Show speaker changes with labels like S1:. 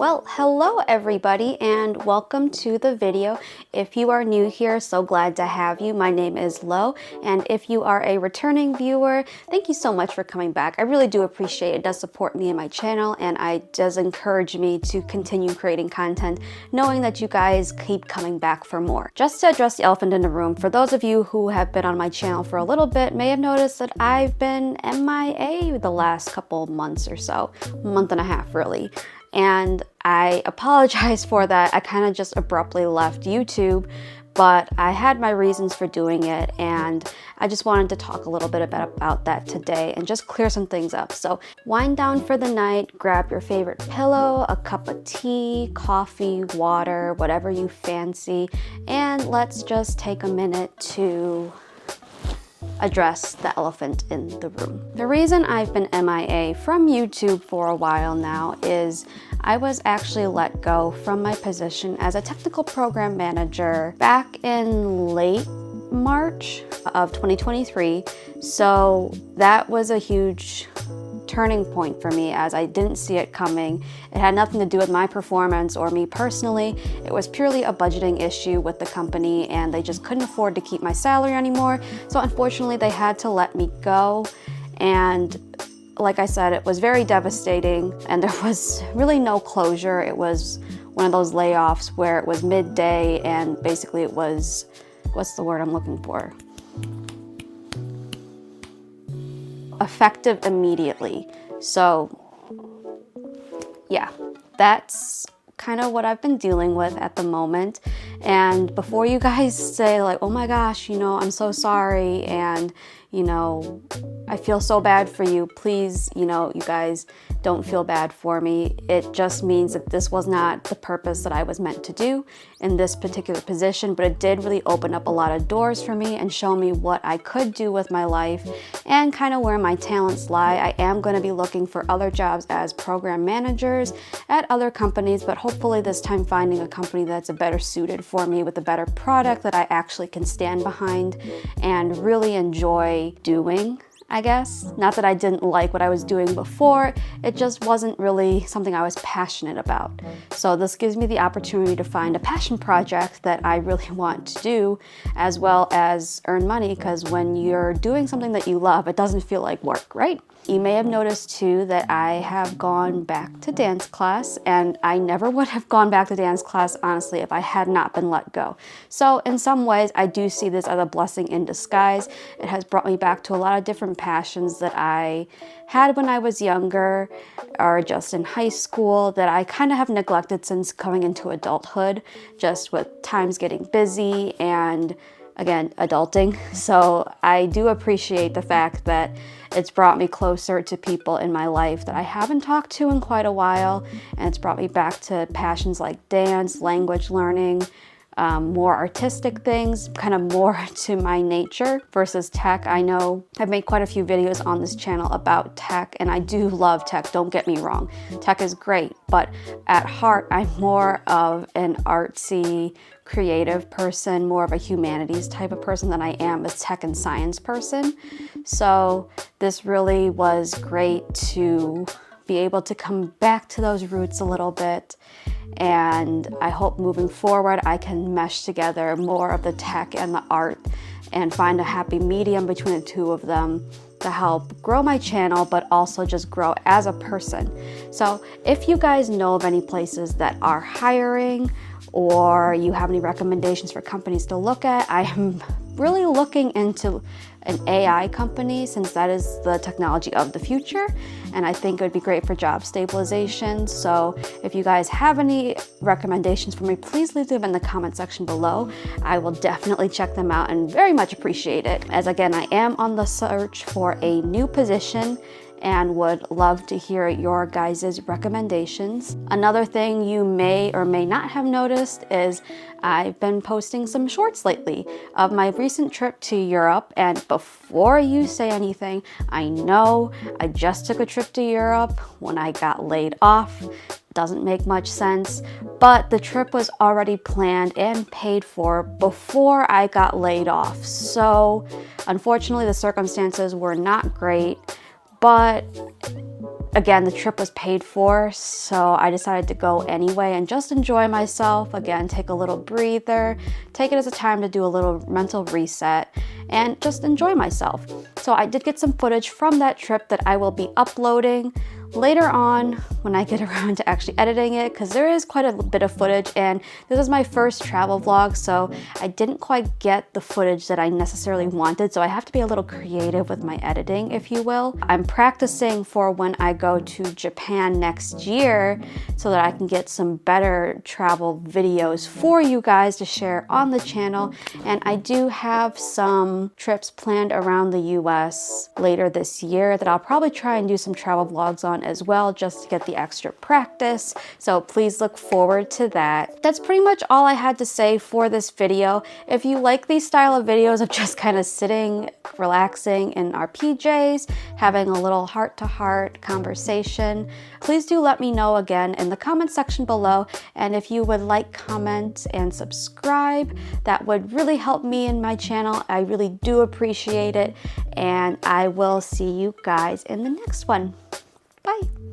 S1: Well, hello everybody and welcome to the video. If you are new here, so glad to have you. My name is Lo, and if you are a returning viewer, thank you so much for coming back. I really do appreciate it. It does support me and my channel, and it does encourage me to continue creating content, knowing that you guys keep coming back for more. Just to address the elephant in the room, for those of you who have been on my channel for a little bit, may have noticed that I've been MIA the last couple months or so, month and a half really. And I apologize for that. I kind of just abruptly left YouTube, but I had my reasons for doing it, and I just wanted to talk a little bit about that today and just clear some things up. So wind down for the night, grab your favorite pillow, a cup of tea, coffee, water, whatever you fancy, and let's just take a minute to address the elephant in the room. The reason I've been MIA from YouTube for a while now is I was actually let go from my position as a technical program manager back in late March of 2023. So that was a huge turning point for me, as I didn't see it coming. It had nothing to do with my performance or me personally. It was purely a budgeting issue with the company, and they just couldn't afford to keep my salary anymore. So unfortunately, they had to let me go. And like I said, it was very devastating, and there was really no closure. It was one of those layoffs where it was midday, and basically it was, what's the word I'm looking for? Effective immediately. So yeah, that's kind of what I've been dealing with at the moment. And before you guys say like, oh my gosh, I'm so sorry, and I feel so bad for you, please, you guys don't feel bad for me. It just means that this was not the purpose that I was meant to do in this particular position, but it did really open up a lot of doors for me and show me what I could do with my life and kind of where my talents lie. I am going to be looking for other jobs as program managers at other companies, but hopefully this time finding a company that's a better suited for me with a better product that I actually can stand behind and really enjoy doing, I guess. Not that I didn't like what I was doing before, it just wasn't really something I was passionate about. So this gives me the opportunity to find a passion project that I really want to do, as well as earn money, because when you're doing something that you love, it doesn't feel like work, right? You may have noticed too that I have gone back to dance class, and I never would have gone back to dance class, honestly, if I had not been let go. So in some ways, I do see this as a blessing in disguise. It has brought me back to a lot of different passions that I had when I was younger or just in high school that I kind of have neglected since coming into adulthood, just with times getting busy and again, adulting. So I do appreciate the fact that it's brought me closer to people in my life that I haven't talked to in quite a while, and it's brought me back to passions like dance, language learning, more artistic things, kind of more to my nature versus tech. I know I've made quite a few videos on this channel about tech, and I do love tech, don't get me wrong. Tech is great, but at heart, I'm more of an artsy, creative person, more of a humanities type of person than I am a tech and science person. So this really was great to be able to come back to those roots a little bit. And I hope moving forward, I can mesh together more of the tech and the art and find a happy medium between the two of them to help grow my channel, but also just grow as a person. So if you guys know of any places that are hiring, or you have any recommendations for companies to look at, I am really looking into an AI company, since that is the technology of the future, and I think it would be great for job stabilization. So if you guys have any recommendations for me, please leave them in the comment section below. I will definitely check them out and very much appreciate it, as again, I am on the search for a new position and would love to hear your guys' recommendations. Another thing you may or may not have noticed is I've been posting some shorts lately of my recent trip to Europe. And before you say anything, I know I just took a trip to Europe when I got laid off. Doesn't make much sense, but the trip was already planned and paid for before I got laid off. So unfortunately, the circumstances were not great, but again, the trip was paid for, so I decided to go anyway and just enjoy myself. Again, take a little breather, take it as a time to do a little mental reset and just enjoy myself. So I did get some footage from that trip that I will be uploading later on when I get around to actually editing it, because there is quite a bit of footage, and this is my first travel vlog, so I didn't quite get the footage that I necessarily wanted, so I have to be a little creative with my editing, if you will. I'm practicing for when I go to Japan next year so that I can get some better travel videos for you guys to share on the channel, and I do have some trips planned around the US later this year that I'll probably try and do some travel vlogs on as well, just to get the extra practice. So please look forward to that. That's pretty much all I had to say for this video. If you like these style of videos of just kind of sitting, relaxing in our PJs, having a little heart-to-heart conversation, please do let me know again in the comment section below. And if you would like, comment, and subscribe, that would really help me in my channel. I really do appreciate it. And I will see you guys in the next one. Bye.